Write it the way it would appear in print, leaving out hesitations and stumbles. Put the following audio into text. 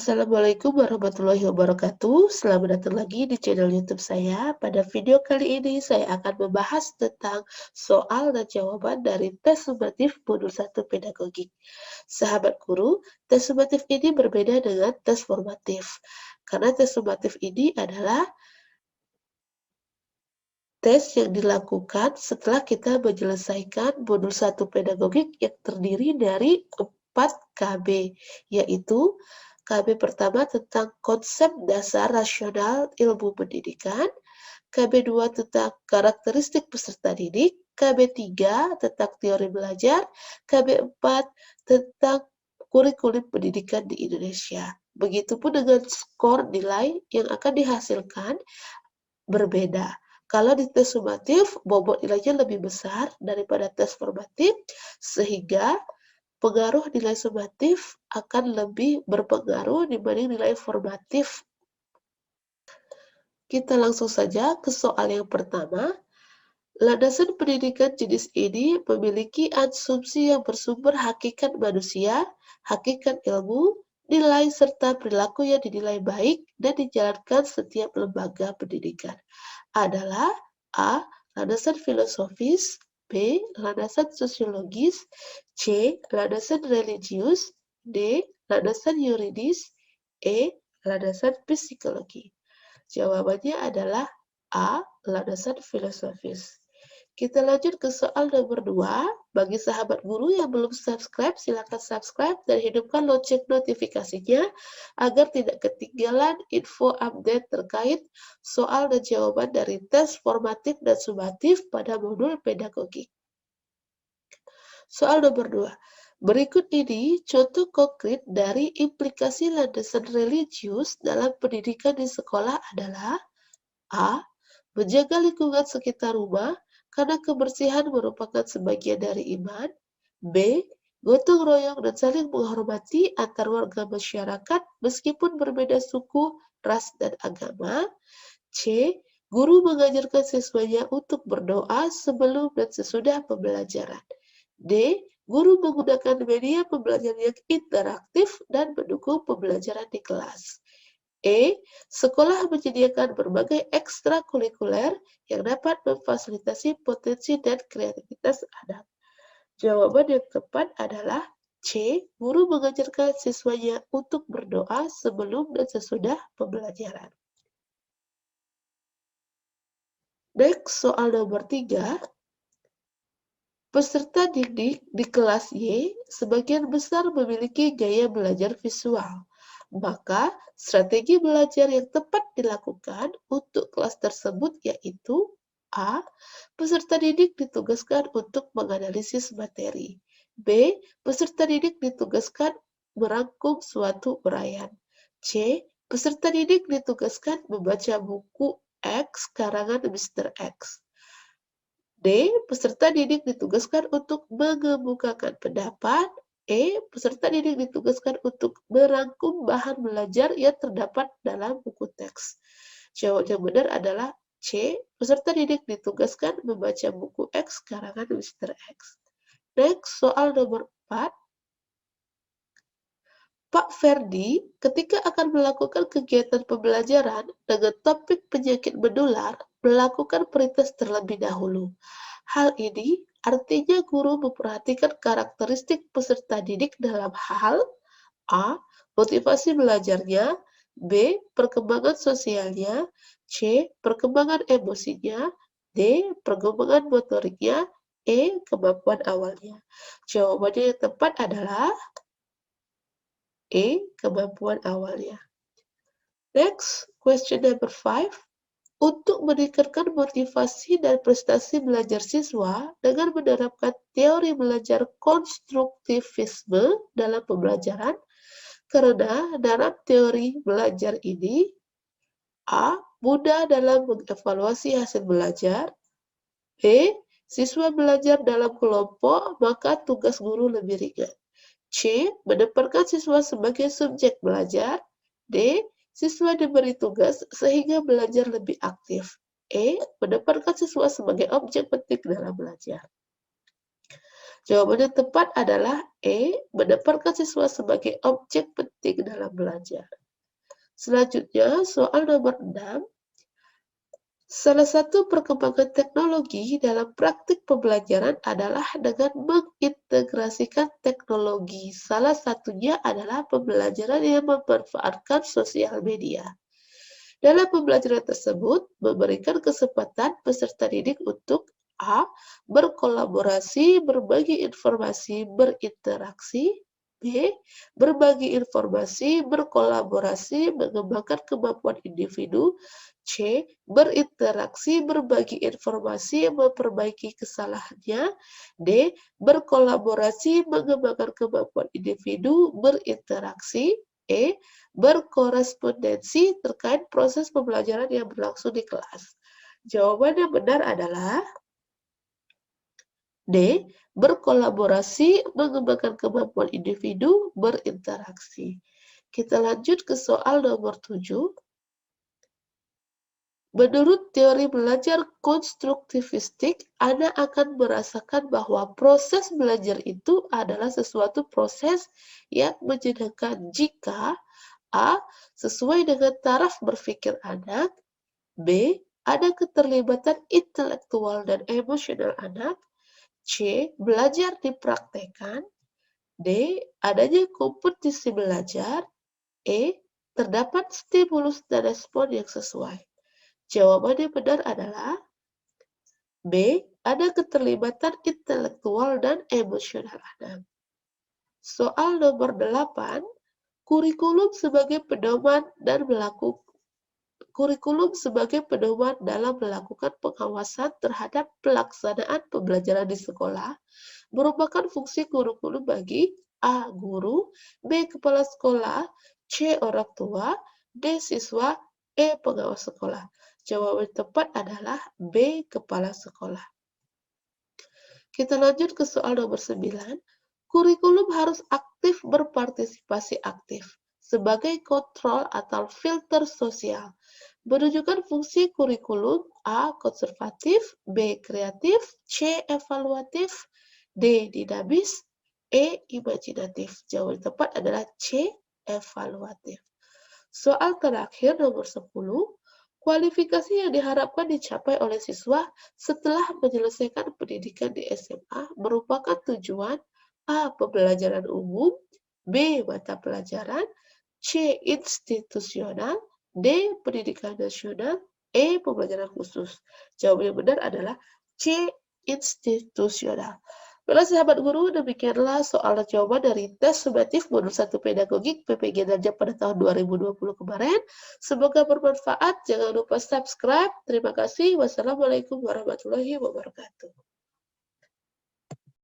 Assalamualaikum warahmatullahi wabarakatuh. Selamat datang lagi di channel YouTube saya. Pada video kali ini saya akan membahas tentang soal dan jawaban dari tes sumatif modul 1 pedagogik. Sahabat guru, tes sumatif ini berbeda dengan tes formatif. Karena tes sumatif ini adalah tes yang dilakukan setelah kita menyelesaikan modul 1 pedagogik yang terdiri dari 4 KB, yaitu KB pertama tentang konsep dasar rasional ilmu pendidikan, KB 2 tentang karakteristik peserta didik, KB 3 tentang teori belajar, KB 4 tentang kurikulum pendidikan di Indonesia. Begitupun dengan skor nilai yang akan dihasilkan berbeda. Kalau di tes sumatif, bobot nilainya lebih besar daripada tes formatif, sehingga pengaruh nilai sumatif akan lebih berpengaruh dibanding nilai formatif. Kita langsung saja ke soal yang pertama. Landasan pendidikan jenis ini memiliki asumsi yang bersumber hakikat manusia, hakikat ilmu, nilai serta perilaku yang dinilai baik dan dijalankan setiap lembaga pendidikan. Adalah A. Landasan filosofis, B. Landasan sosiologis, C. Landasan religius, D. Landasan yuridis, E. Landasan psikologi. Jawabannya adalah A. Landasan filosofis. Kita lanjut ke soal nomor 2. Bagi sahabat guru yang belum subscribe, silakan subscribe dan hidupkan lonceng notifikasinya agar tidak ketinggalan info update terkait soal dan jawaban dari tes formatif dan sumatif pada modul pedagogik. Soal nomor 2. Berikut ini contoh konkret dari implikasi landasan religius dalam pendidikan di sekolah adalah A. Menjaga lingkungan sekitar rumah karena kebersihan merupakan sebagian dari iman. B. Gotong royong dan saling menghormati antar warga masyarakat meskipun berbeda suku, ras, dan agama. C. Guru mengajarkan siswanya untuk berdoa sebelum dan sesudah pembelajaran. D. Guru menggunakan media pembelajaran yang interaktif dan mendukung pembelajaran di kelas. E. Sekolah menyediakan berbagai ekstrakurikuler yang dapat memfasilitasi potensi dan kreativitas anak. Jawaban yang tepat adalah C. Guru mengajarkan siswanya untuk berdoa sebelum dan sesudah pembelajaran. Next, soal nomor 3. Peserta didik di kelas Y sebagian besar memiliki gaya belajar visual. Maka, strategi belajar yang tepat dilakukan untuk kelas tersebut yaitu A. Peserta didik ditugaskan untuk menganalisis materi. B. Peserta didik ditugaskan merangkum suatu uraian. C. Peserta didik ditugaskan membaca buku X karangan Mr. X. D. Peserta didik ditugaskan untuk mengemukakan pendapat. E. Peserta didik ditugaskan untuk merangkum bahan belajar yang terdapat dalam buku teks. Jawab yang benar adalah C. Peserta didik ditugaskan membaca buku X karangan Mr. X. Next, soal nomor 4. Pak Ferdi, ketika akan melakukan kegiatan pembelajaran dengan topik penyakit menular, melakukan pretest terlebih dahulu. Hal ini artinya guru memperhatikan karakteristik peserta didik dalam hal A. Motivasi belajarnya, B. Perkembangan sosialnya, C. Perkembangan emosinya, D. Perkembangan motoriknya, E. Kemampuan awalnya. Jawabannya yang tepat adalah E. Kemampuan awalnya. Next, question number 5. Untuk meningkatkan motivasi dan prestasi belajar siswa dengan menerapkan teori belajar konstruktivisme dalam pembelajaran, karena dalam teori belajar ini A. Mudah dalam mengevaluasi hasil belajar. B. Siswa belajar dalam kelompok, maka tugas guru lebih ringan. C. Menempatkan siswa sebagai subjek belajar. D. Siswa diberi tugas sehingga belajar lebih aktif. E. Menempatkan siswa sebagai objek penting dalam belajar. Jawaban yang tepat adalah E, menempatkan siswa sebagai objek penting dalam belajar. Selanjutnya, soal nomor 6. Salah satu perkembangan teknologi dalam praktik pembelajaran adalah dengan mengintegrasikan teknologi. Salah satunya adalah pembelajaran yang memanfaatkan sosial media. Dalam pembelajaran tersebut, memberikan kesempatan peserta didik untuk A. Berkolaborasi, berbagi informasi, berinteraksi. B. Berbagi informasi, berkolaborasi, mengembangkan kemampuan individu. C. Berinteraksi, berbagi informasi, memperbaiki kesalahannya. D. Berkolaborasi, mengembangkan kemampuan individu, berinteraksi. E. Berkorespondensi terkait proses pembelajaran yang berlangsung di kelas. Jawaban yang benar adalah D. Berkolaborasi, mengembangkan kemampuan individu, berinteraksi. Kita lanjut ke soal nomor 7. Menurut teori belajar konstruktivistik, anak akan merasakan bahwa proses belajar itu adalah sesuatu proses yang menyenangkan jika A. Sesuai dengan taraf berpikir anak. B. Ada keterlibatan intelektual dan emosional anak. C. Belajar dipraktekkan. D. Adanya kompetisi belajar. E. Terdapat stimulus dan respon yang sesuai. Jawaban yang benar adalah B. Ada keterlibatan intelektual dan emosional anak. Soal nomor 8. Kurikulum sebagai pedoman dalam melakukan pengawasan terhadap pelaksanaan pembelajaran di sekolah merupakan fungsi kurikulum bagi A. Guru, B. Kepala sekolah, C. Orang tua, D. Siswa, E. Pengawas sekolah. Jawaban tepat adalah B. Kepala sekolah. Kita lanjut ke soal nomor 9. Kurikulum harus aktif berpartisipasi aktif sebagai kontrol atau filter sosial. Menunjukkan fungsi kurikulum A. Konservatif, B. Kreatif, C. Evaluatif, D. Dinamis, E. Imajinatif. Jawaban tepat adalah C. Evaluatif. Soal terakhir nomor 10. Kualifikasi yang diharapkan dicapai oleh siswa setelah menyelesaikan pendidikan di SMA merupakan tujuan A. Pembelajaran umum, B. Mata pelajaran, C. Institusional, D. Pendidikan nasional, E. Pembelajaran khusus. Jawaban yang benar adalah C. Institusional. Baiklah sahabat guru, demikianlah soal dan jawaban dari tes sumatif modul 1 pedagogik PPG Darjah pada tahun 2020 kemarin. Semoga bermanfaat. Jangan lupa subscribe. Terima kasih. Wassalamualaikum warahmatullahi wabarakatuh.